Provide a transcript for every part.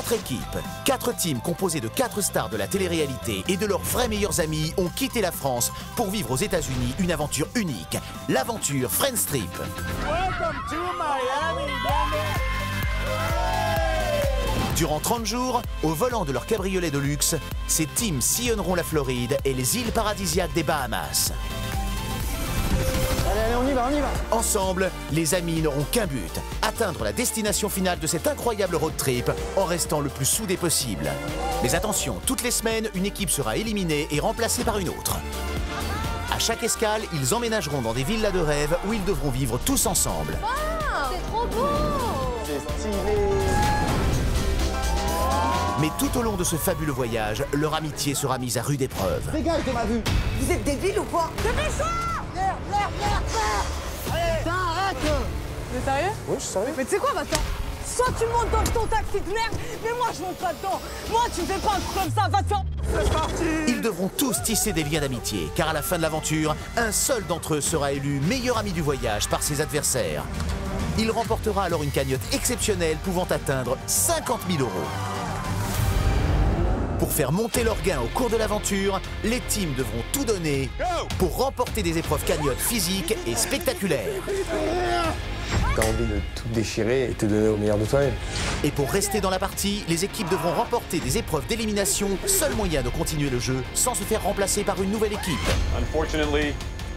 4 équipes, 4 teams composés de 4 stars de la télé-réalité et de leurs vrais meilleurs amis ont quitté la France pour vivre aux États-Unis une aventure unique, l'aventure Friends Trip. Durant 30 jours, au volant de leur cabriolet de luxe, ces teams sillonneront la Floride et les îles paradisiaques des Bahamas. Allez, on y va, on y va. Ensemble, les amis n'auront qu'un but, atteindre la destination finale de cette incroyable road trip en restant le plus soudés possible. Mais attention, toutes les semaines, une équipe sera éliminée et remplacée par une autre. À chaque escale, ils emménageront dans des villas de rêve où ils devront vivre tous ensemble. Wow, c'est trop beau! C'est stylé. Mais tout au long de ce fabuleux voyage, leur amitié sera mise à rude épreuve. Dégage de ma vue. Vous êtes débiles ou quoi? Dépêche-toi. Merde. Putain, arrête. T'es sérieux? Oui, je suis sérieux. Mais tu sais quoi maintenant? Soit tu montes dans ton taxi de merde, mais moi je monte pas dedans. Moi tu fais pas un truc comme ça, va te faire... C'est parti. Ils devront tous tisser des liens d'amitié, car à la fin de l'aventure, un seul d'entre eux sera élu meilleur ami du voyage par ses adversaires. Il remportera alors une cagnotte exceptionnelle pouvant atteindre 50 000 €. Pour faire monter leurs gains au cours de l'aventure, les teams devront tout donner pour remporter des épreuves cagnottes physiques et spectaculaires. T'as envie de tout déchirer et te donner au meilleur de toi-même. Et pour rester dans la partie, les équipes devront remporter des épreuves d'élimination, seul moyen de continuer le jeu sans se faire remplacer par une nouvelle équipe. Unfortunately,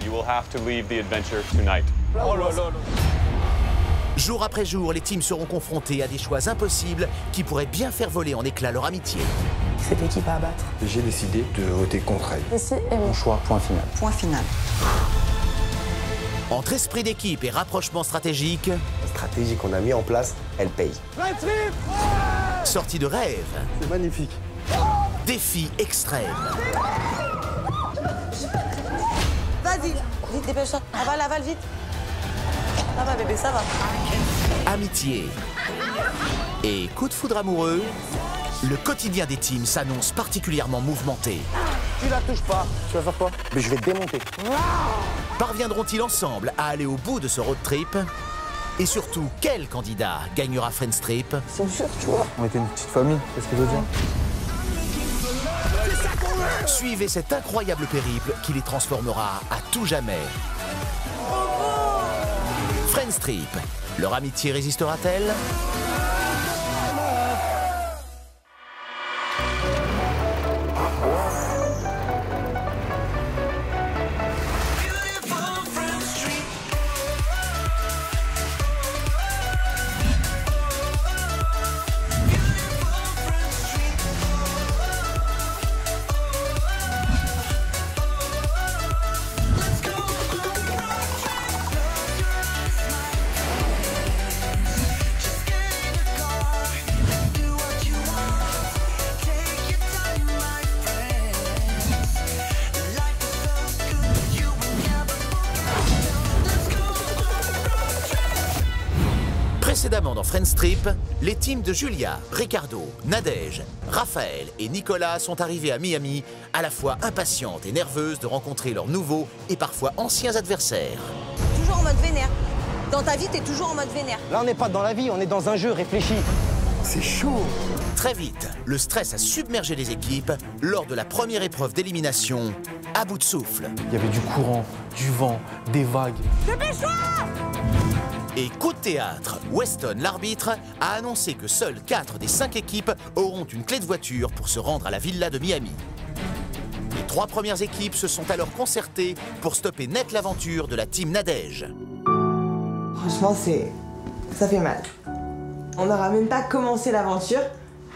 you will have to leave the adventure tonight. Oh là là. Jour après jour, les teams seront confrontés à des choix impossibles qui pourraient bien faire voler en éclats leur amitié. Cette équipe à abattre. J'ai décidé de voter contre elle. Ici et Mon choix, point final. Point final. Entre esprit d'équipe et rapprochement stratégique, La stratégie qu'on a mis en place, elle paye. Friends Trip. sortie de rêve, C'est magnifique. défi extrême, Vas-y, vite, dépêche-toi. Avale, vite. Ça va, bébé, ça va. amitié et coup de foudre amoureux, le quotidien des teams s'annonce particulièrement mouvementé. Tu la touches pas. Tu vas faire quoi? Mais je vais te démonter. Parviendront-ils ensemble à aller au bout de ce road trip? Et surtout, quel candidat gagnera Friends Trip? C'est sûr, tu vois. On était une petite famille, qu'est-ce que je veux dire? Suivez cet incroyable périple qui les transformera à tout jamais. Friends Trip, leur amitié résistera-t-elle? Précédemment dans Friends Trip, les teams de Julia, Ricardo, Nadège, Raphaël et Nicolas sont arrivés à Miami, à la fois impatientes et nerveuses de rencontrer leurs nouveaux et parfois anciens adversaires. Toujours en mode vénère. Dans ta vie, t'es toujours en mode vénère. Là, on n'est pas dans la vie, on est dans un jeu. Réfléchis. C'est chaud. Très vite, le stress a submergé les équipes lors de la première épreuve d'élimination, à bout de souffle. Il y avait du courant, du vent, des vagues. Et coup de théâtre, Weston, l'arbitre, a annoncé que seules 4 des 5 équipes auront une clé de voiture pour se rendre à la villa de Miami. Les 3 premières équipes se sont alors concertées pour stopper net l'aventure de la team Nadège. Franchement, ça fait mal. On n'aura même pas commencé l'aventure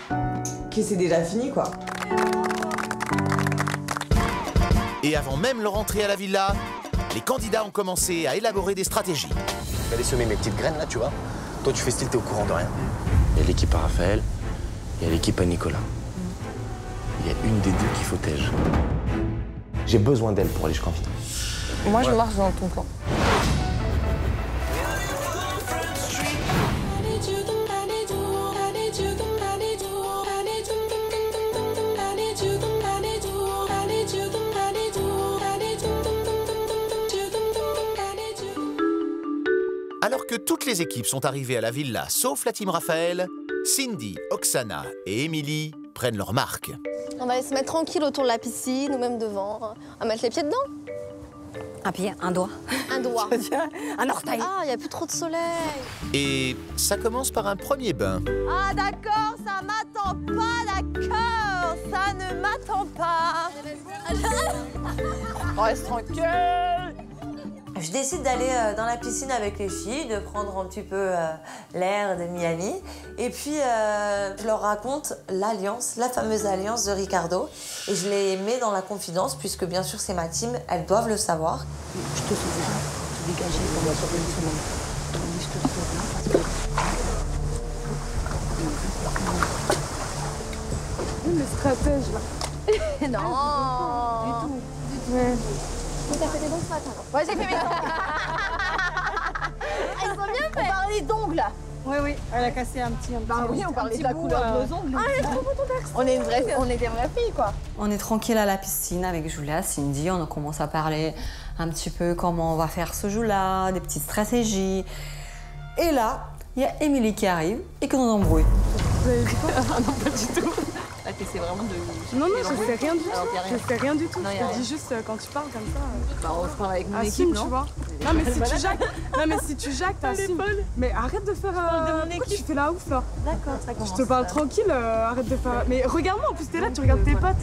que c'est déjà fini, quoi. Et avant même leur entrée à la villa, les candidats ont commencé à élaborer des stratégies. Je vais aller semer mes petites graines là, tu vois. Toi, tu fais style, t'es au courant de rien. Il y a l'équipe à Raphaël, il y a l'équipe à Nicolas. Il y a une des deux qui faut tège. J'ai besoin d'elle pour aller jusqu'en finale. Moi, je marche dans ton camp. Alors que toutes les équipes sont arrivées à la villa, sauf la team Raphaël, Cindy, Oksana et Émilie prennent leur marque. On va aller se mettre tranquille autour de la piscine ou même devant. On va mettre les pieds dedans. Un pied, un doigt. Un doigt. Un orteil. Ah, il n'y a plus trop de soleil. Et ça commence par un premier bain. Ah d'accord, ça m'attend pas, d'accord. Ça ne m'attend pas. Reste tranquille. Je décide d'aller dans la piscine avec les filles, de prendre un petit peu l'air de Miami. Et puis, je leur raconte l'alliance, la fameuse alliance de Ricardo. Et je les mets dans la confidence, puisque bien sûr, c'est ma team, elles doivent le savoir. Je te souviens, te dégager pour moi sur une semaine. Je te souviens parce que... Le stratège, là. Non. Du tout. Ouais. T'as fait des dons ce matin, là. Ouais, j'ai fait mes dons. Ils sont bien faits. On parlait des dongles, là. Oui, elle a cassé un petit. Bah oui, on parlait de la couleur de nos ongles. Ah, elle est trop beau ton texte. On est des vraies filles, quoi. On est tranquille à la piscine avec Julia, Cindy. On commence à parler un petit peu comment on va faire ce jeu-là, des petites stratégies. Et là, il y a Émilie qui arrive et qui nous embrouille. Vous avez dit quoi? Non, pas du tout. Ah, t'essaies vraiment de... Non, je fais rien du tout. Je fais rien du tout. Non, je te dis juste quand tu parles comme ça. Bah, on se parle avec mon Assume, équipe, non? tu vois. Non, mais si tu jactes, t'assumes. Mais arrête de faire... Pourquoi tu fais la ouf, là? D'accord, ça commence. Je te parle tranquille, arrête de faire... Mais regarde-moi, en plus, t'es là, tu regardes tes potes.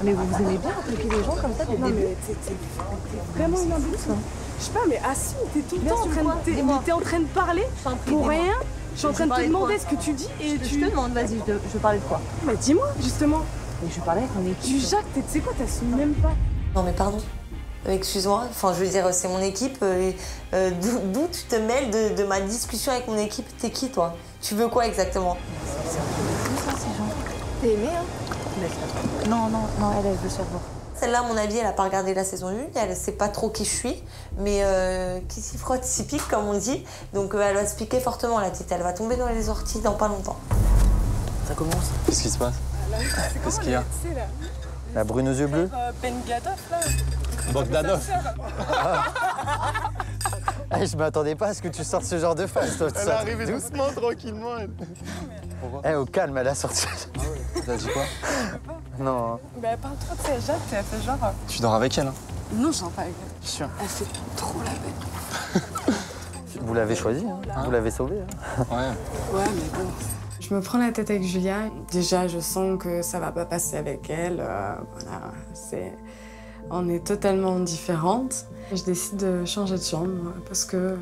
Mais vous aimez bien appliquer les gens comme ça dès le début? Mais t'es vraiment une imbécile. Je sais pas, mais assume, t'es tout le temps en train de parler pour rien. Je suis en train de te demander ce que tu dis et Je te demande, vas-y, je veux parler de quoi? Mais dis-moi, justement. Et je parlais avec mon équipe. Tu jactes, tu sais quoi, t'assumes même pas. Non, mais pardon. Excuse-moi, enfin, je veux dire, c'est mon équipe. D'où tu te mêles de ma discussion avec mon équipe? T'es qui, toi? Tu veux quoi exactement? T'es aimée, hein? Non, elle veut se faire voir. Celle-là, à mon avis, elle n'a pas regardé la saison 1, elle ne sait pas trop qui je suis, mais qui s'y frotte s'y pique, comme on dit. Donc elle va se piquer fortement, la petite. Elle va tomber dans les orties dans pas longtemps. Ça commence. Qu'est-ce qui se passe? Qu'est-ce qu'il y a? La brune aux yeux bleus. Ben Gadoff, là. Bogdanov. Ah, je m'attendais pas à ce que tu sortes ce genre de phrase, toi. Elle est arrivée doucement, tranquillement. Eh, au calme, elle a sorti. T'as dit quoi? Non. Mais elle parle trop de ses jacques, elle fait genre... Tu dors avec elle, hein? Non, j'en parle avec elle. Sûr. Elle fait trop la bête. Vous l'avez choisi, hein. Vous l'avez sauvé. Hein. Ouais. Ouais, mais bon... Je me prends la tête avec Julia. Déjà, je sens que ça va pas passer avec elle. Voilà, on est totalement différentes. Je décide de changer de chambre parce que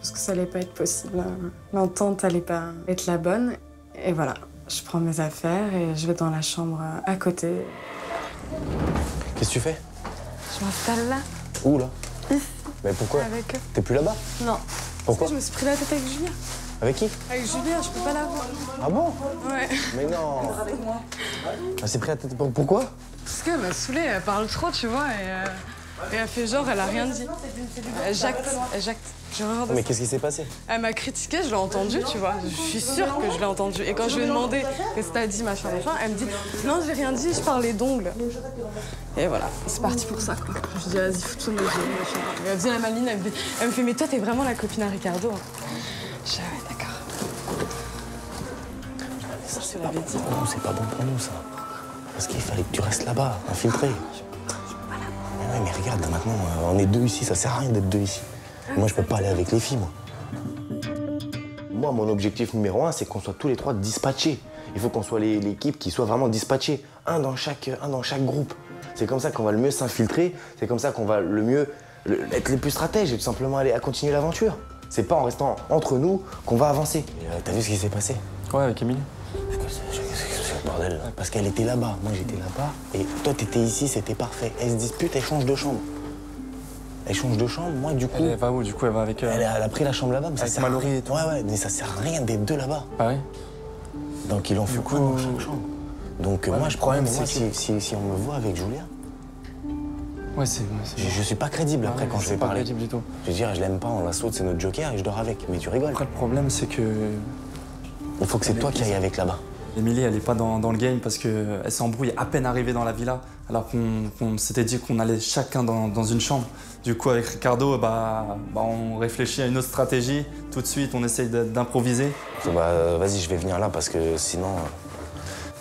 ça allait pas être possible. L'entente allait pas être la bonne. Et voilà, je prends mes affaires et je vais dans la chambre à côté. Qu'est-ce que tu fais? Je m'installe là. Où, là? Mais pourquoi? Avec eux. T'es plus là-bas? Non. Pourquoi? Parce que je me suis pris la tête avec Julia. Avec qui? Avec Julia, je peux pas la voir. Ah bon? Ouais. Mais non. Elle s'est pris la tête. Pourquoi? Parce qu'elle m'a saoulée, elle parle trop, tu vois, et elle fait genre, elle a rien dit. Elle jacte. J'ai horreur de Mais ça. qu'est-ce qui s'est passé? Elle m'a critiqué, je l'ai entendu, tu vois. Je suis sûre que je l'ai entendu. Et quand je lui ai demandé qu'est-ce que t'as dit, machin, elle me dit non, j'ai rien dit, je parlais d'ongles. Et voilà, c'est parti pour ça, quoi. Je dis vas-y, fous-toi de mes yeux, machin. Elle vient à ma ligne, elle me fait mais toi, t'es vraiment la copine à Ricardo. Je dis ouais, d'accord. Ça, c'est pas bon pour nous, c'est pas bon pour nous, ça. Parce qu'il fallait que tu restes là-bas, infiltré. Mais ouais, mais regarde, maintenant, on est deux ici, ça sert à rien d'être deux ici. Moi, je peux pas aller avec les filles, moi. Moi, mon objectif numéro 1, c'est qu'on soit tous les trois dispatchés. Il faut qu'on soit l'équipe qui soit vraiment dispatchée, un dans chaque groupe. C'est comme ça qu'on va le mieux s'infiltrer, c'est comme ça qu'on va le mieux être les plus stratèges et tout simplement aller à continuer l'aventure. C'est pas en restant entre nous qu'on va avancer. T'as vu ce qui s'est passé? Ouais, avec Émilie. C'est le bordel. Parce qu'elle était là-bas, moi j'étais là-bas, et toi t'étais ici, c'était parfait. Elle se dispute, elle change de chambre. Elle change de chambre, moi du coup... Elle va où? Du coup, elle va avec... Elle a pris la chambre là-bas, mais ça avec sert à Mallory rien. et tout. Ouais, mais ça sert à rien d'être deux là-bas. Ah oui? Donc il en faut quoi dans chaque chambre? Donc Ouais, moi le je problème, moi, c'est si on me voit avec Julia, Ouais, c'est... je suis pas crédible après quand je vais pas parler. crédible du tout. Je veux dire, je l'aime pas, on la saute, c'est notre joker et je dors avec. Mais tu rigoles. Après, le problème, c'est que... Il faut que c'est toi qui ailles avec là-bas. Émilie, elle est pas dans le game parce qu'elle s'embrouille à peine arrivée dans la villa alors qu'on s'était dit qu'on allait chacun dans une chambre. Du coup, avec Ricardo, on réfléchit à une autre stratégie. Tout de suite, on essaye d'improviser. Vas-y, je vais venir là parce que sinon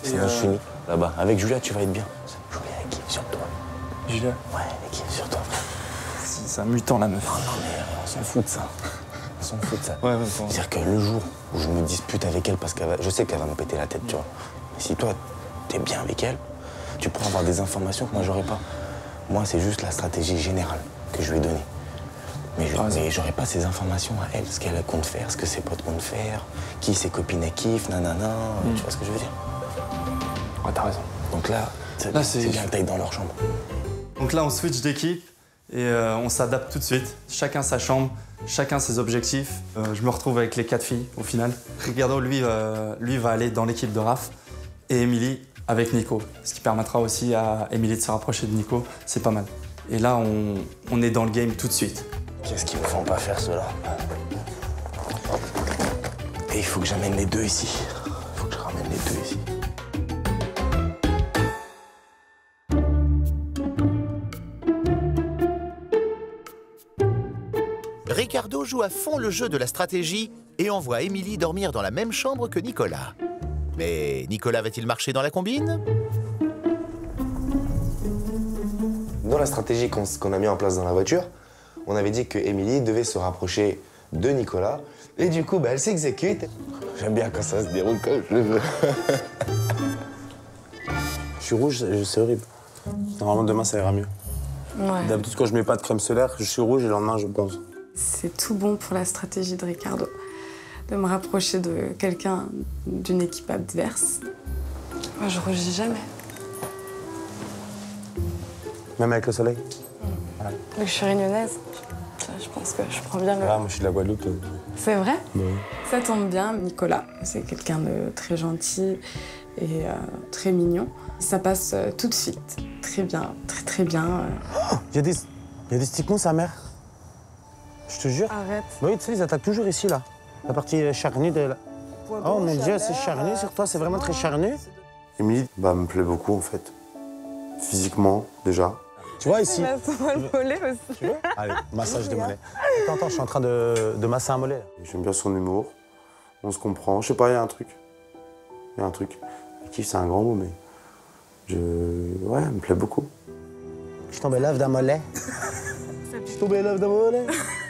je suis mis là-bas. Avec Julia, tu vas être bien. Julia, elle kiffe sur toi. Julia? Ouais, elle kiffe sur toi. C'est un mutant, la meuf. Non, mais on s'en fout de ça. On s'en fout de ça. Ouais, c'est-à-dire que le jour où je me dispute avec elle, parce que je sais qu'elle va me péter la tête, tu vois. Mais si toi, t'es bien avec elle, tu pourras avoir des informations que moi, j'aurais pas. Moi, c'est juste la stratégie générale que je lui ai donnée. Mais j'aurais pas ces informations à elle, ce qu'elle compte faire, ce que ses potes comptent faire, qui ses copines elles kiffent, nanana. Tu vois ce que je veux dire? Ouais, t'as raison. Donc là c'est bien que t'ailles dans leur chambre. Donc là, on switch d'équipe et on s'adapte tout de suite. Chacun sa chambre, chacun ses objectifs. Je me retrouve avec les 4 filles au final. Ricardo, lui va aller dans l'équipe de Raph et Émilie avec Nico. Ce qui permettra aussi à Émilie de se rapprocher de Nico. C'est pas mal. Et là, on est dans le game tout de suite. Qu'est-ce qu'ils me font pas faire cela? Et il faut que j'amène les deux ici. Il faut que je ramène les deux ici. Ricardo joue à fond le jeu de la stratégie et envoie Émilie dormir dans la même chambre que Nicolas. Mais Nicolas va-t-il marcher dans la combine? Dans la stratégie qu'on a mis en place dans la voiture, on avait dit que Émilie devait se rapprocher de Nicolas. Et du coup, elle s'exécute. J'aime bien quand ça se déroule comme je veux. Je suis rouge, c'est horrible. Normalement, demain, ça ira mieux. Ouais. D'habitude, quand je mets pas de crème solaire, je suis rouge et le lendemain, je bronze. C'est tout bon pour la stratégie de Ricardo, de me rapprocher de quelqu'un d'une équipe adverse. Moi, je rougis jamais. Même avec le soleil? Ouais. Donc, je suis réunionnaise. Je pense que je prends bien le... Ah, moi, je suis de la Guadeloupe. C'est vrai? Ouais. Ça tombe bien, Nicolas. C'est quelqu'un de très gentil et très mignon. Ça passe tout de suite. Très bien, très bien. Oh, il y a des sticons, sa mère. Je te jure. Arrête. Bah oui, tu sais, ils attaquent toujours ici, là. La partie charnue de... Oh mon Dieu, c'est charnu sur toi, c'est vraiment très charnu. Émilie, me plaît beaucoup, en fait. Physiquement, déjà. Tu vois, ici... Masse-moi le mollet aussi. Tu veux? Allez, massage de mollet. Attends, je suis en train de masser un mollet. J'aime bien son humour. On se comprend. Je sais pas, il y a un truc. Il y a un truc. Le kiff, c'est un grand mot, mais... Ouais, elle me plaît beaucoup. Je suis tombé l'œuf d'un mollet. Je suis tombé l'œuf d'un mollet.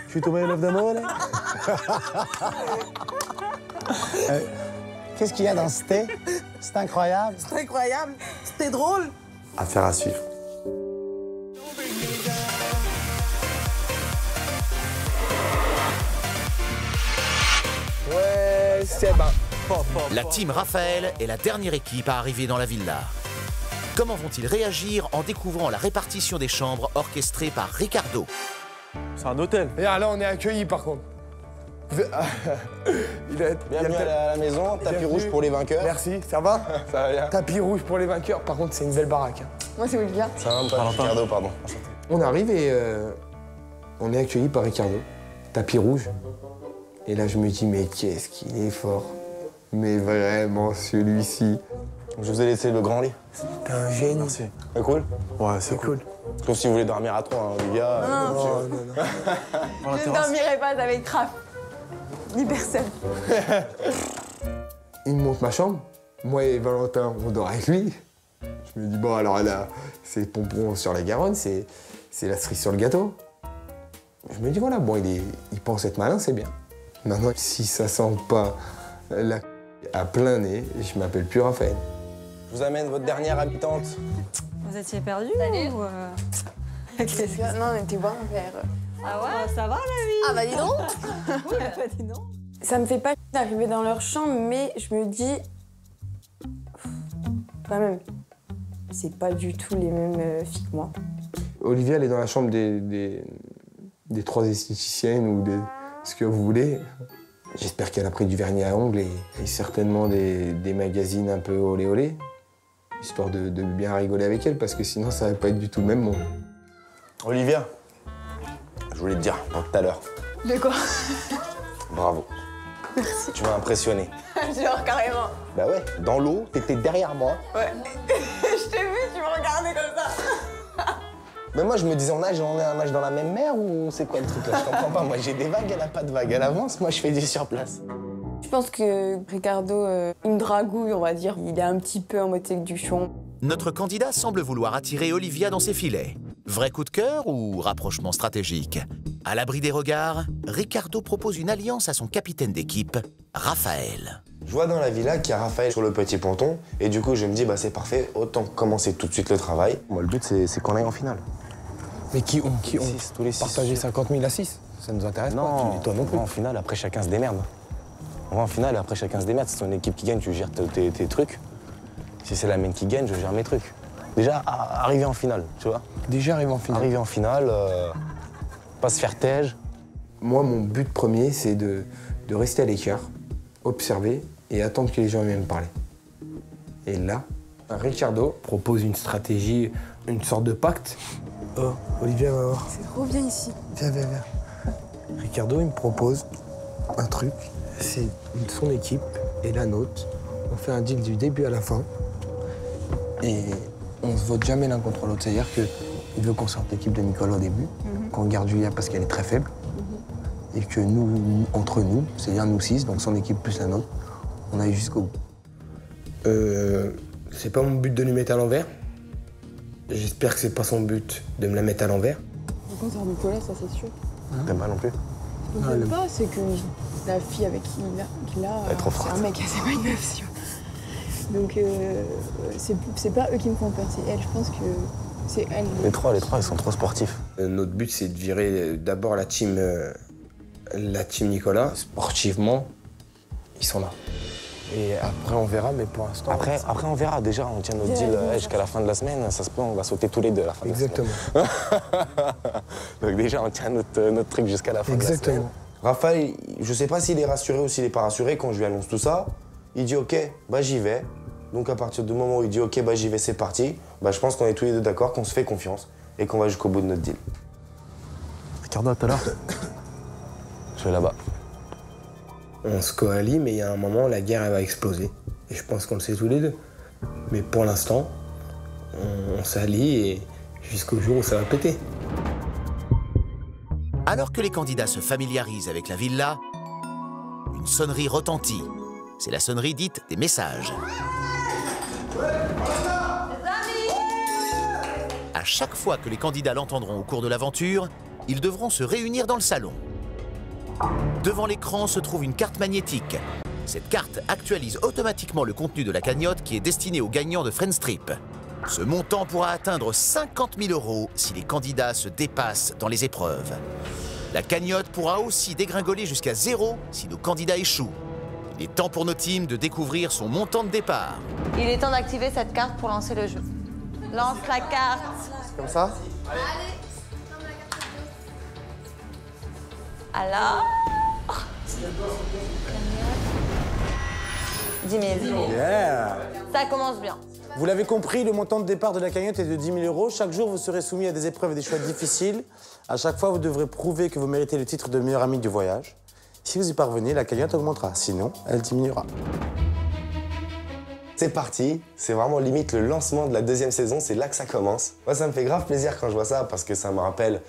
Je suis tombé l'œuf d'un mollet. Qu'est-ce qu'il y a dans ce thé? C'est incroyable. C'est incroyable. C'était drôle. Affaire à suivre. Ouais, c'est bon. La team Raphaël est la dernière équipe à arriver dans la villa. Comment vont-ils réagir en découvrant la répartition des chambres orchestrée par Ricardo? C'est un hôtel. Et là, on est accueillis par contre. Bienvenue à la maison, tapis rouge pour les vainqueurs. Merci, ça va? Ça va bien. Tapis rouge pour les vainqueurs, par contre, c'est une belle baraque. Moi, c'est Olivia. Ça va pas, Ricardo, pardon. On arrive et on est accueillis par Ricardo, tapis rouge. Et là, je me dis, mais qu'est-ce qu'il est fort. Mais vraiment, celui-ci. Je vous ai laissé le grand lit. T'es un génie. Merci. C'est cool? Ouais, c'est cool. Sauf si vous voulez dormir à 3, les gars. Je ne dormirai pas avec Raph. Ni personne. Il me montre ma chambre. Moi et Valentin, on dort avec lui. Je me dis, bon, alors là, c'est pompon sur la Garonne, c'est la cerise sur le gâteau. Je me dis, voilà, bon, il pense être malin, c'est bien. Maintenant, si ça sent pas la à plein nez, je m'appelle plus Raphaël. Je vous amène votre dernière habitante. Vous étiez perdus ou Non, on était boire un verre. Ah ouais, ça va la vie? Ah bah dis donc. Oui, bah dis donc. Ça me fait pas d'arriver dans leur chambre, mais je me dis... Quand même, c'est pas du tout les mêmes filles que moi. Olivia, elle est dans la chambre des 3 esthéticiennes ou ce que vous voulez. J'espère qu'elle a pris du vernis à ongles et certainement des magazines un peu olé olé, histoire de bien rigoler avec elle, parce que sinon ça va pas être du tout le même monde. Olivia, je voulais te dire tout à l'heure. De quoi? Bravo. Merci. Tu m'as impressionné. Genre carrément. Bah ouais, dans l'eau, t'étais derrière moi. Ouais. Je t'ai vu, tu me regardais comme ça. Mais moi, je me disais, on nage dans la même mer ou c'est quoi le truc là? Je comprends pas. Moi, j'ai des vagues, elle a pas de vagues. Elle avance, moi, je fais du surplace. Je pense que Ricardo, il me dragouille, on va dire. Il est un petit peu en mode séduction. Notre candidat semble vouloir attirer Olivia dans ses filets. Vrai coup de cœur ou rapprochement stratégique? À l'abri des regards, Ricardo propose une alliance à son capitaine d'équipe, Raphaël. Je vois dans la villa qu'il y a Raphaël sur le petit ponton. Et du coup, je me dis, bah c'est parfait, autant commencer tout de suite le travail. Moi, le but, c'est qu'on aille en finale. Mais qui ont tous les 6. Partager 50 000 à 6, ça nous intéresse non, pas. Toi non plus. En finale, après, chacun se démerde. On va en finale, après, chacun se démerde. Si c'est ton équipe qui gagne, tu gères tes trucs. Si c'est la mienne qui gagne, je gère mes trucs. Déjà, arriver en finale, tu vois. Déjà arriver en finale. Arriver en finale, pas se faire tège. Moi, mon but premier, c'est de rester à l'écart, observer et attendre que les gens viennent me parler. Et là, Ricardo propose une stratégie, une sorte de pacte. Oh, Olivia va voir. C'est trop bien ici. Viens. Ricardo, il me propose un truc, c'est son équipe et la nôtre. On fait un deal du début à la fin. Et on se vote jamais l'un contre l'autre. C'est-à-dire qu'il veut qu'on sorte l'équipe de Nicolas au début, qu'on garde Julia parce qu'elle est très faible, et que nous, entre nous, c'est-à-dire nous 6, donc son équipe plus la nôtre, on aille jusqu'au bout. C'est pas mon but de lui mettre à l'envers. J'espère que c'est pas son but de me la mettre à l'envers. Le concert Nicolas, ça c'est sûr. T'aimes pas non plus? Ce que j'aime pas, c'est que la fille avec qui il a, Elle est trop c'est forte. un mec, c'est pas une meuf, si tu vois. Donc c'est pas eux qui me font peur, c'est elle. Je pense que c'est elle. Les trois, ils sont trop sportifs. Notre but, c'est de virer d'abord la team Nicolas. Sportivement, ils sont là. Et après, on verra, mais pour l'instant... Après, on verra. Déjà, on tient notre deal jusqu'à la fin de la semaine. Ça se peut, on va sauter tous les deux à la fin de la semaine. Exactement. Donc déjà, on tient notre truc jusqu'à la fin de la semaine. Exactement. Raphaël, je sais pas s'il est rassuré ou s'il est pas rassuré quand je lui annonce tout ça. Il dit OK, bah j'y vais. Donc à partir du moment où il dit OK, bah j'y vais, c'est parti. Bah je pense qu'on est tous les deux d'accord, qu'on se fait confiance et qu'on va jusqu'au bout de notre deal. Ricardo, à tout à l'heure. Je vais là-bas. On se coallie, mais il y a un moment, la guerre, elle va exploser. Et je pense qu'on le sait tous les deux. Mais pour l'instant, on s'allie et jusqu'au jour où ça va péter. Alors que les candidats se familiarisent avec la villa, une sonnerie retentit. C'est la sonnerie dite des messages. À chaque fois que les candidats l'entendront au cours de l'aventure, ils devront se réunir dans le salon. Devant l'écran se trouve une carte magnétique. Cette carte actualise automatiquement le contenu de la cagnotte qui est destinée aux gagnants de Friendstrip. Ce montant pourra atteindre 50 000 € si les candidats se dépassent dans les épreuves. La cagnotte pourra aussi dégringoler jusqu'à 0 si nos candidats échouent. Il est temps pour nos teams de découvrir son montant de départ. Il est temps d'activer cette carte pour lancer le jeu. Lance la carte. C'est comme ça? Alors 10 000. Yeah. Ça commence bien. Vous l'avez compris, le montant de départ de la cagnotte est de 10 000 €. Chaque jour, vous serez soumis à des épreuves et des choix difficiles. À chaque fois, vous devrez prouver que vous méritez le titre de meilleur ami du voyage. Si vous y parvenez, la cagnotte augmentera. Sinon, elle diminuera. C'est parti, c'est vraiment limite le lancement de la deuxième saison, c'est là que ça commence. Moi, ça me fait grave plaisir quand je vois ça parce que ça me rappelle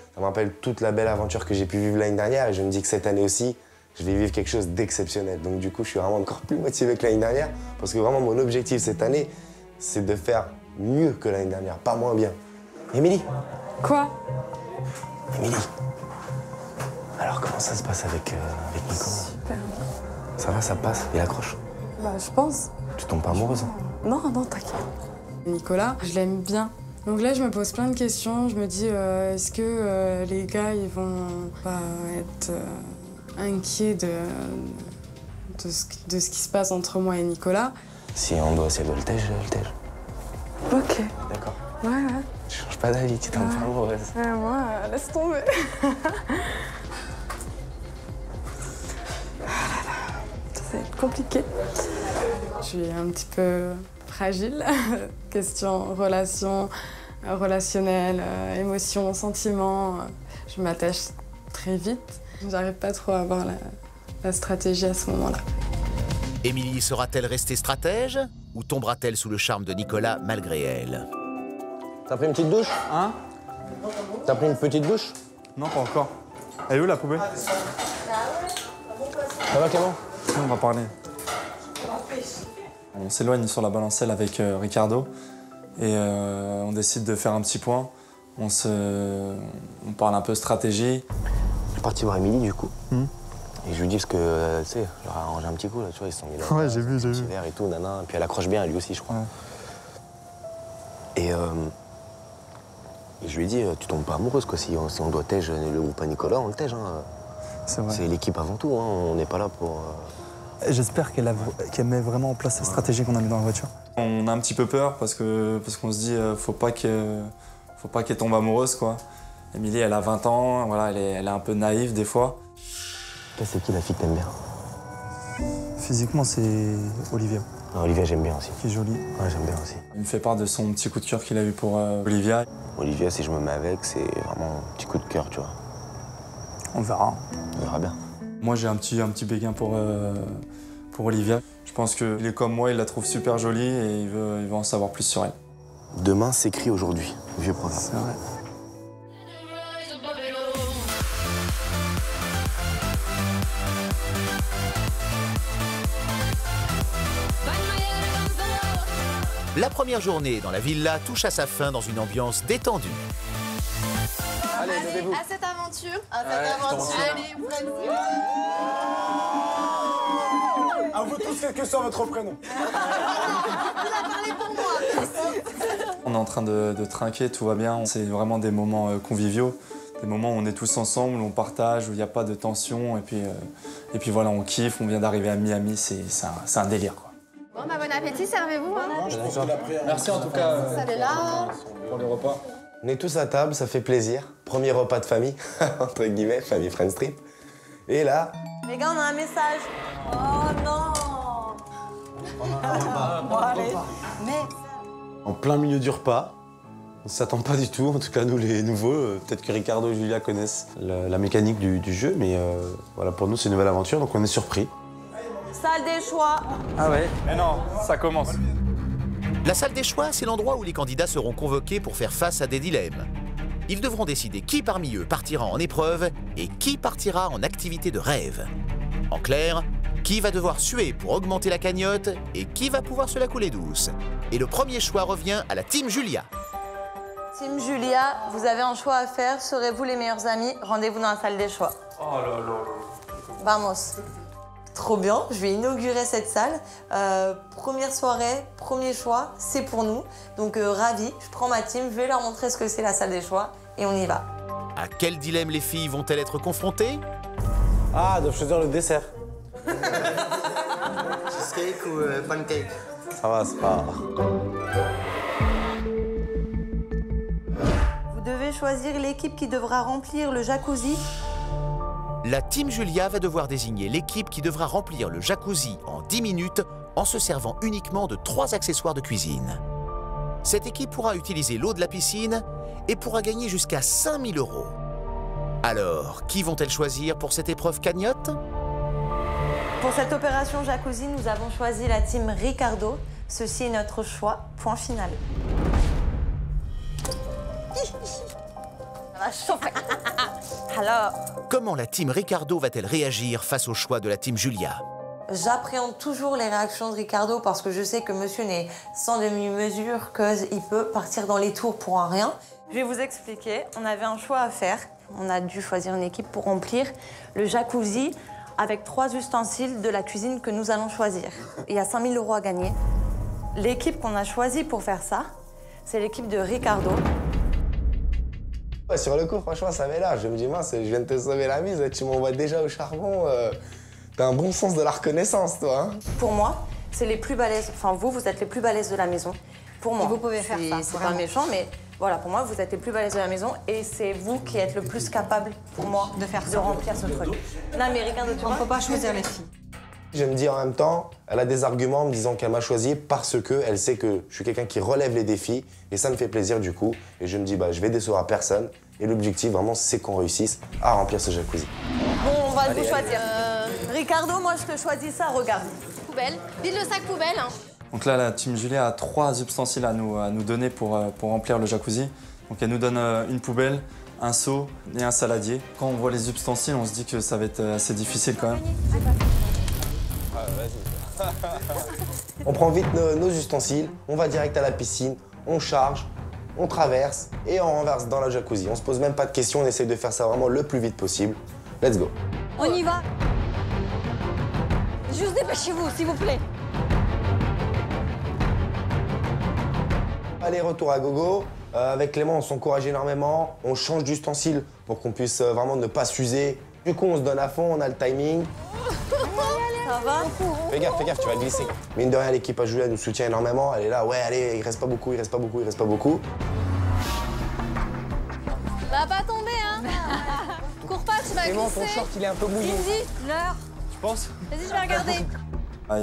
toute la belle aventure que j'ai pu vivre l'année dernière et je me dis que cette année aussi, je vais vivre quelque chose d'exceptionnel. Donc du coup, je suis vraiment encore plus motivé que l'année dernière parce que vraiment mon objectif cette année, c'est de faire mieux que l'année dernière, pas moins bien. Émilie. Quoi? Émilie. Alors comment ça se passe avec Nicolas? Super bien. Ça va, ça passe, il accroche? Bah je pense. Tu tombes pas amoureuse? Non, t'inquiète. Nicolas, je l'aime bien. Donc là, je me pose plein de questions. Je me dis, est-ce que les gars, ils vont pas être inquiets de ce qui se passe entre moi et Nicolas? Si on doit essayer de le tège, le tège. Ok. D'accord. Ouais. Tu changes pas d'avis, tu tombes pas amoureuse. Ouais, moi, laisse tomber. Ça va être compliqué. Je suis un petit peu fragile. Question relationnelle, émotions, sentiments. Je m'attache très vite. J'arrive pas trop à avoir la stratégie à ce moment-là. Émilie sera-t-elle restée stratège ou tombera-t-elle sous le charme de Nicolas malgré elle? T'as pris une petite douche? Hein? T'as pris une petite douche? Non, pas encore. Elle est où la poubelle? Ça va Clément? On va parler. On s'éloigne sur la balancelle avec Ricardo et on décide de faire un petit point. On parle un peu stratégie. Je suis parti voir Émilie du coup. Et je lui dis parce que, tu sais, je leur ai arrangé un petit coup là, tu vois, ils sont mis là. Ouais, j'ai vu. Verre et tout, nana. Et puis elle accroche bien, lui aussi, je crois. Ouais. Et je lui ai dit, tu tombes pas amoureuse quoi, si on doit tège le ou pas Nicolas, on le tège. Hein. C'est vrai. C'est l'équipe avant tout, hein. On n'est pas là pour. J'espère qu'elle met vraiment en place la stratégie qu'on a mis dans la voiture. On a un petit peu peur parce qu'on se dit, faut pas qu'elle tombe amoureuse quoi. Émilie, elle a 20 ans, voilà, elle est un peu naïve des fois. Toi, c'est qui la fille que t'aimes bien? Physiquement, c'est Olivia. Ah, Olivia, j'aime bien aussi. Qui est jolie. Ouais, j'aime bien aussi. Il me fait part de son petit coup de cœur qu'il a eu pour Olivia. Olivia, si je me mets avec, c'est vraiment un petit coup de cœur, tu vois. On verra. On verra bien. Moi, j'ai un petit béguin pour Olivia. Je pense qu'il est comme moi, il la trouve super jolie et il veut en savoir plus sur elle. Demain s'écrit aujourd'hui, vieux proverbe. C'est vrai. La première journée dans la villa touche à sa fin dans une ambiance détendue. Allez, à cette aventure. Allez, vas-y. À vous tous, quel que soit votre prénom. Il a parlé pour moi. On est en train de trinquer, tout va bien. C'est vraiment des moments conviviaux, des moments où on est tous ensemble, où on partage, où il n'y a pas de tension. Et puis voilà, on kiffe, on vient d'arriver à Miami, c'est un délire, quoi. Bon, bah, bon appétit, servez-vous. Hein. Merci en tout cas Ça est là. pour le repas. On est tous à table, ça fait plaisir. Premier repas de famille, entre guillemets, famille Friends Trip. Et là... Les gars, on a un message. Oh non. Bon, allez. Mais... En plein milieu du repas, on ne s'attend pas du tout, en tout cas nous les nouveaux. Peut-être que Ricardo et Julia connaissent la mécanique du jeu, mais voilà, pour nous c'est une nouvelle aventure, donc on est surpris. Salle des choix. Ah ouais? Mais non, ça commence. La salle des choix, c'est l'endroit où les candidats seront convoqués pour faire face à des dilemmes. Ils devront décider qui parmi eux partira en épreuve et qui partira en activité de rêve. En clair, qui va devoir suer pour augmenter la cagnotte et qui va pouvoir se la couler douce. Et le premier choix revient à la team Julia. Team Julia, vous avez un choix à faire. Serez-vous les meilleurs amis? Rendez-vous dans la salle des choix. Oh là là. Vamos. Trop bien, je vais inaugurer cette salle. Première soirée, premier choix, c'est pour nous. Donc ravi, je prends ma team, je vais leur montrer ce que c'est la salle des choix et on y va. À quel dilemme les filles vont-elles être confrontées? Ah, elles doivent choisir le dessert. Cheesecake ou pancake? Ça va, c'est pas... Vous devez choisir l'équipe qui devra remplir le jacuzzi. La team Julia va devoir désigner l'équipe qui devra remplir le jacuzzi en 10 minutes en se servant uniquement de 3 accessoires de cuisine. Cette équipe pourra utiliser l'eau de la piscine et pourra gagner jusqu'à 5 000 €. Alors, qui vont-elles choisir pour cette épreuve cagnotte? Pour cette opération jacuzzi, nous avons choisi la team Ricardo. Ceci est notre choix. Point final. Ça va chauffer. Alors, Comment la team Ricardo va-t-elle réagir face au choix de la team Julia? j'appréhende toujours les réactions de Ricardo parce que je sais que monsieur n'est sans demi-mesure, qu'il peut partir dans les tours pour un rien. Je vais vous expliquer. On avait un choix à faire. On a dû choisir une équipe pour remplir le jacuzzi avec 3 ustensiles de la cuisine que nous allons choisir. Il y a 5 000 € à gagner. L'équipe qu'on a choisie pour faire ça, c'est l'équipe de Ricardo. Ouais, sur le coup, franchement, ça m'énerve. Je me dis, mince, je viens de te sauver la mise, tu m'envoies déjà au charbon. T'as un bon sens de la reconnaissance, toi. Hein. Pour moi, c'est les plus balèzes. Enfin, vous êtes les plus balèzes de la maison. Pour moi. Et vous pouvez faire ça, c'est pas méchant, mais voilà, pour moi, vous êtes les plus balèzes de la maison et c'est vous qui êtes le plus capable, pour moi, De faire de ça. remplir ce truc. Non, mais Ricardo, tu On ne vois, peut pas choisir les filles. Je me dis en même temps, elle a des arguments en me disant qu'elle m'a choisi parce qu'elle sait que je suis quelqu'un qui relève les défis et ça me fait plaisir du coup. Et je me dis, bah, je vais décevoir personne. Et l'objectif, vraiment, c'est qu'on réussisse à remplir ce jacuzzi. bon, on va vous choisir. Ricardo, moi je te choisis ça, regarde. Poubelle. Vide le sac poubelle. Hein. Donc là, la team Julia a 3 ustensiles à nous donner pour remplir le jacuzzi. Donc elle nous donne une poubelle, un seau et un saladier. Quand on voit les ustensiles, on se dit que ça va être assez difficile quand même. On prend vite nos ustensiles, on va direct à la piscine, on charge, on traverse et on renverse dans la jacuzzi. On se pose même pas de questions, on essaie de faire ça vraiment le plus vite possible. Let's go. On y va. Juste dépêchez-vous, s'il vous plaît. Aller-retour à gogo. Avec Clément, on s'encourage énormément. On change d'ustensile pour qu'on puisse vraiment ne pas s'user. Du coup, on se donne à fond, on a le timing. Ça va? Fais gaffe, tu vas glisser. Mine de rien, l'équipe à Julia nous soutient énormément. Elle est là, ouais, allez, il reste pas beaucoup, il reste pas beaucoup, il reste pas beaucoup. Va pas tomber, hein. Cours pas, tu vas glisser. Clément, ton short, il est un peu mouillé. Cindy, l'heure. Tu penses? Vas-y, je vais regarder.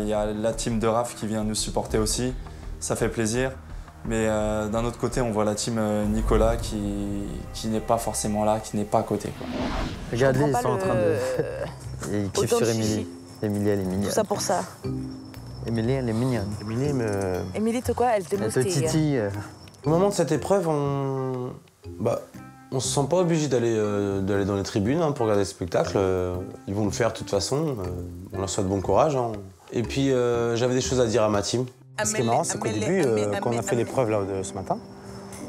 Il y a la team de Raph qui vient nous supporter aussi. Ça fait plaisir. Mais d'un autre côté, on voit la team Nicolas qui n'est pas forcément là, qui n'est pas à côté. Regarde-les, ils sont en train de... Ils kiffent sur Émilie. Émilie, elle est mignonne. Tout ça pour ça. Émilie, elle est mignonne. Émilie me... Émilie, te quoi? Elle te Elle te titille. Au moment de cette épreuve, on se sent pas obligé d'aller dans les tribunes pour regarder le spectacle. Ils vont le faire de toute façon. On leur souhaite bon courage. Hein. Et puis, j'avais des choses à dire à ma team. Ce qui est marrant, c'est qu'au début, quand on a fait l'épreuve là de ce matin,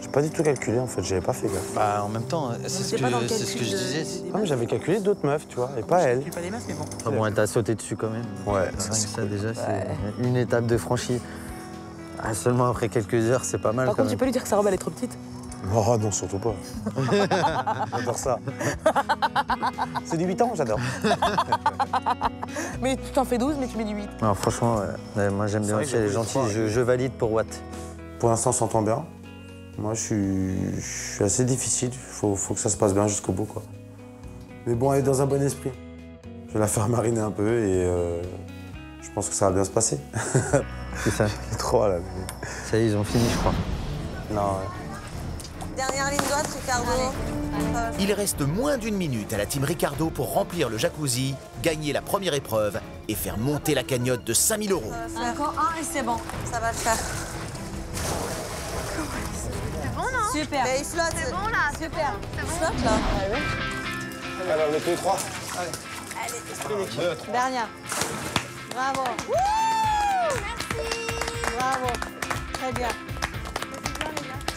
j'ai pas du tout calculé en fait, j'avais pas fait gaffe. Bah en même temps, c'est ce que je disais. Non, mais j'avais calculé d'autres meufs, tu vois, et pas elle. Pas les meufs, mais bon. Ah bon, elle t'a sauté dessus quand même. Ouais. Rien que ça déjà, c'est une étape de franchie. Ah, seulement après quelques heures, c'est pas mal Par quand contre, tu même. peux lui dire que sa robe, elle est trop petite? Oh non, surtout pas. J'adore ça. C'est du 8 ans, j'adore. Mais tu t'en fais 12, mais tu mets du 8. Non, franchement, moi j'aime bien aussi, elle est gentille. Je valide pour Watt. Pour l'instant, on s'entend bien. Moi, je suis assez difficile. Faut que ça se passe bien jusqu'au bout, quoi. Mais bon, elle est dans un bon esprit. Je vais la faire mariner un peu et je pense que ça va bien se passer. C'est ça. C'est trop là. Ça y est, ils ont fini, je crois. Non, ouais. Dernière ligne droite, Ricardo. Il reste moins d'1 minute à la team Ricardo pour remplir le jacuzzi, gagner la première épreuve et faire monter la cagnotte de 5 000 €. Encore un et c'est bon. Ça va le faire. C'est bon, non? Super. Mais il flotte. C'est bon, là. Super. Il flotte, là. Alors, on est tous les 3. Dernière. Bravo. Merci. Bravo. Très bien.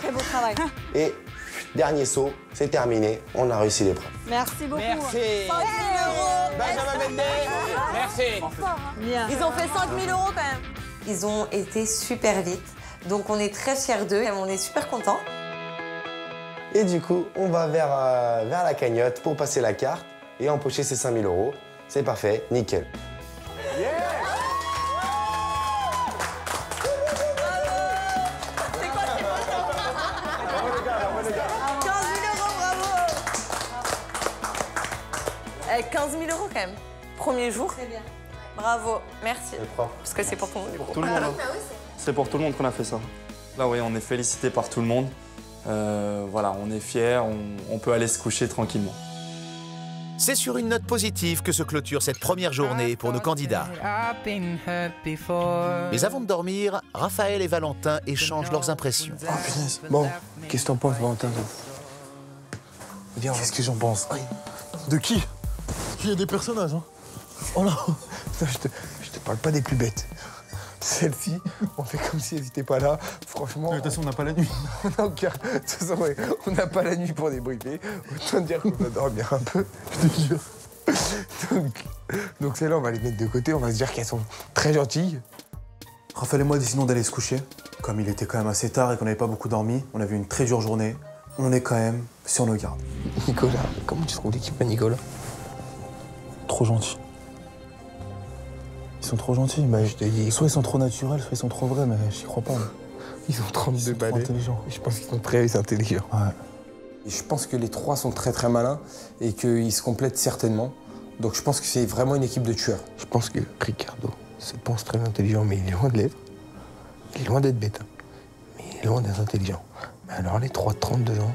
Très beau travail. Et dernier saut, c'est terminé. On a réussi l'épreuve. Merci beaucoup. Merci. 5 000 €. Benjamin Mendes. Merci. Bien. Ils ont fait 5 000 € quand même. Ils ont été super vite. Donc on est très fiers d'eux et on est super contents. Et du coup, on va vers la cagnotte pour passer la carte et empocher ces 5 000 €. C'est parfait, nickel. 15 000 € quand même. Premier jour. Très bien. Bravo, merci. C'est propre. Parce que c'est pour ton Pour tout le monde. hein. C'est pour tout le monde qu'on a fait ça. Là, oui, on est félicité par tout le monde. Voilà, on est fiers, on peut aller se coucher tranquillement. C'est sur une note positive que se clôture cette première journée pour nos candidats. Mais avant de dormir, Raphaël et Valentin échangent leurs impressions. Oh punaise. Bon, qu'est-ce que t'en penses, Valentin? Qu'est-ce que j'en pense? De qui? Il y a des personnages, hein. Oh là. Non, je te parle pas des plus bêtes. Celle-ci, on fait comme si elles n'étaient pas là. Franchement. De toute façon, on n'a pas la nuit. De toute façon, ouais, on n'a pas la nuit pour débriefer. Autant dire qu'on va dormir un peu, je te jure. Donc celles-là, on va les mettre de côté. On va se dire qu'elles sont très gentilles. Raphaël et moi décidons d'aller se coucher. Comme il était quand même assez tard et qu'on n'avait pas beaucoup dormi, on avait une très dure journée. On est quand même sur nos gardes. Nicolas, comment tu trouves l'équipe à Nicolas? Trop gentil. Ils sont trop gentils, mais je te dis. Soit ils sont trop naturels, soit ils sont trop vrais, mais j'y crois pas. Ils ont 32 balais. Intelligents. Je pense qu'ils sont très intelligents. Ouais. Je pense que les trois sont très très malins et qu'ils se complètent certainement. Donc je pense que c'est vraiment une équipe de tueurs. Je pense que Ricardo se pense très intelligent, mais il est loin de l'être. Il est loin d'être bête, hein. Mais il est loin d'être intelligent. Mais alors les 32 ans,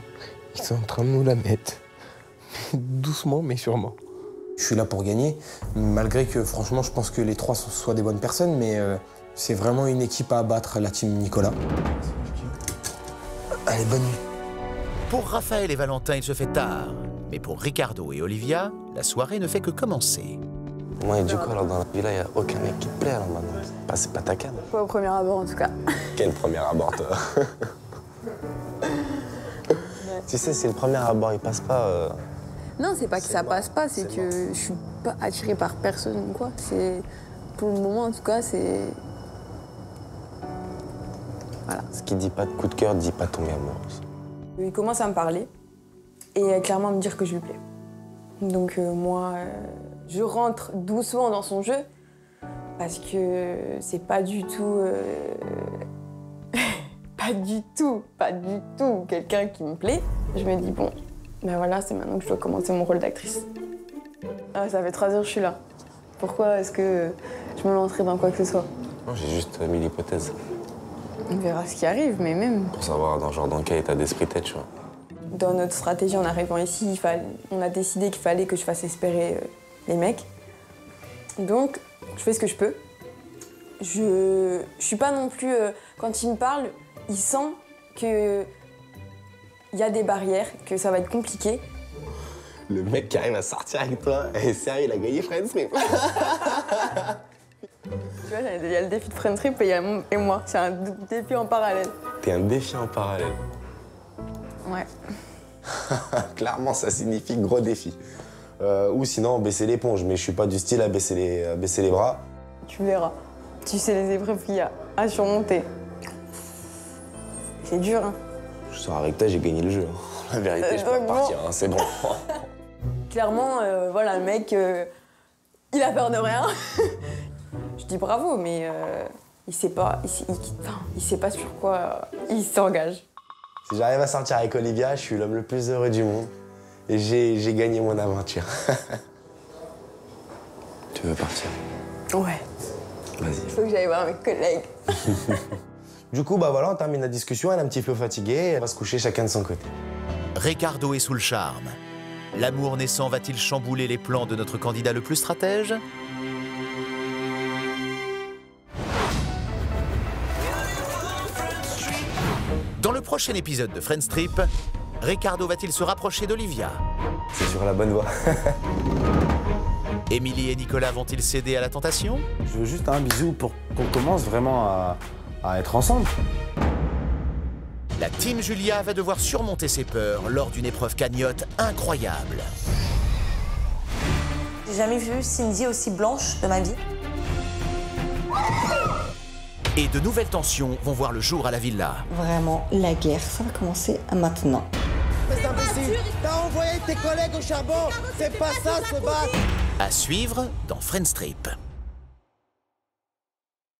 ils sont en train de nous la mettre. Doucement mais sûrement. Je suis là pour gagner, malgré que franchement je pense que les trois soient des bonnes personnes, mais c'est vraiment une équipe à abattre, la team Nicolas. Allez, bonne nuit. Pour Raphaël et Valentin, il se fait tard. Mais pour Ricardo et Olivia, la soirée ne fait que commencer. Moi, et du coup, alors dans la villa, il n'y a aucun mec qui te plaît, alors maintenant. C'est pas ta cam. Pas au premier abord, en tout cas. Quel premier abord, toi? Tu sais, si le premier abord, il passe pas... Non, c'est pas que ça passe pas, c'est que je suis pas attirée par personne ou quoi. C'est... Pour le moment, en tout cas, c'est... Voilà. Ce qui dit pas de coup de cœur, dit pas tomber amoureux. Il commence à me parler et clairement me dire que je lui plais. Donc moi, je rentre doucement dans son jeu parce que c'est pas du tout... pas du tout quelqu'un qui me plaît. Je me dis, bon, ben voilà, c'est maintenant que je dois commencer mon rôle d'actrice. Ah, ça fait 3 heures que je suis là. Pourquoi est-ce que je me lancerai dans quoi que ce soit? Non, j'ai juste mis l'hypothèse. On verra ce qui arrive, mais même... Pour savoir dans quel état d'esprit t'es, tu vois. Dans notre stratégie, en arrivant ici, on a décidé qu'il fallait que je fasse espérer les mecs. Donc, je fais ce que je peux. Je suis pas non plus... quand il me parle, il sent qu'il y a des barrières, que ça va être compliqué. Le mec qui arrive à sortir avec toi, sérieux, il a gagné Friends Trip. Tu vois, il y a le défi de Friends Trip et moi. C'est un défi en parallèle. T'es un défi en parallèle. Ouais. Clairement, ça signifie gros défi. Ou sinon, baisser l'éponge. Mais je suis pas du style à baisser les bras. Tu verras. Tu sais les épreuves qu'il y a à surmonter. C'est dur, hein. Je sors avec toi, j'ai gagné le jeu. La vérité, je peux repartir, hein, c'est bon. Clairement, voilà, le mec, il a peur de rien. Je dis bravo, mais il sait pas sur quoi il s'engage. Si j'arrive à sortir avec Olivia, je suis l'homme le plus heureux du monde. Et j'ai gagné mon aventure. Tu veux partir? Ouais. Vas-y. Il faut que j'aille voir mes collègues. Du coup, bah voilà, on termine la discussion, elle est un petit peu fatiguée, elle va se coucher chacun de son côté. Ricardo est sous le charme. L'amour naissant va-t-il chambouler les plans de notre candidat le plus stratège? Dans le prochain épisode de Friends Trip, Ricardo va-t-il se rapprocher d'Olivia? C'est sur la bonne voie. Émilie et Nicolas vont-ils céder à la tentation? Je veux juste un bisou pour qu'on commence vraiment à être ensemble. La team Julia va devoir surmonter ses peurs lors d'une épreuve cagnotte incroyable. J'ai jamais vu Cindy aussi blanche de ma vie. Et de nouvelles tensions vont voir le jour à la villa. Vraiment, la guerre, ça va commencer maintenant. Mais imbécile, t'as envoyé tes collègues au charbon, c'est pas ça se battre. À suivre dans Friends Trip.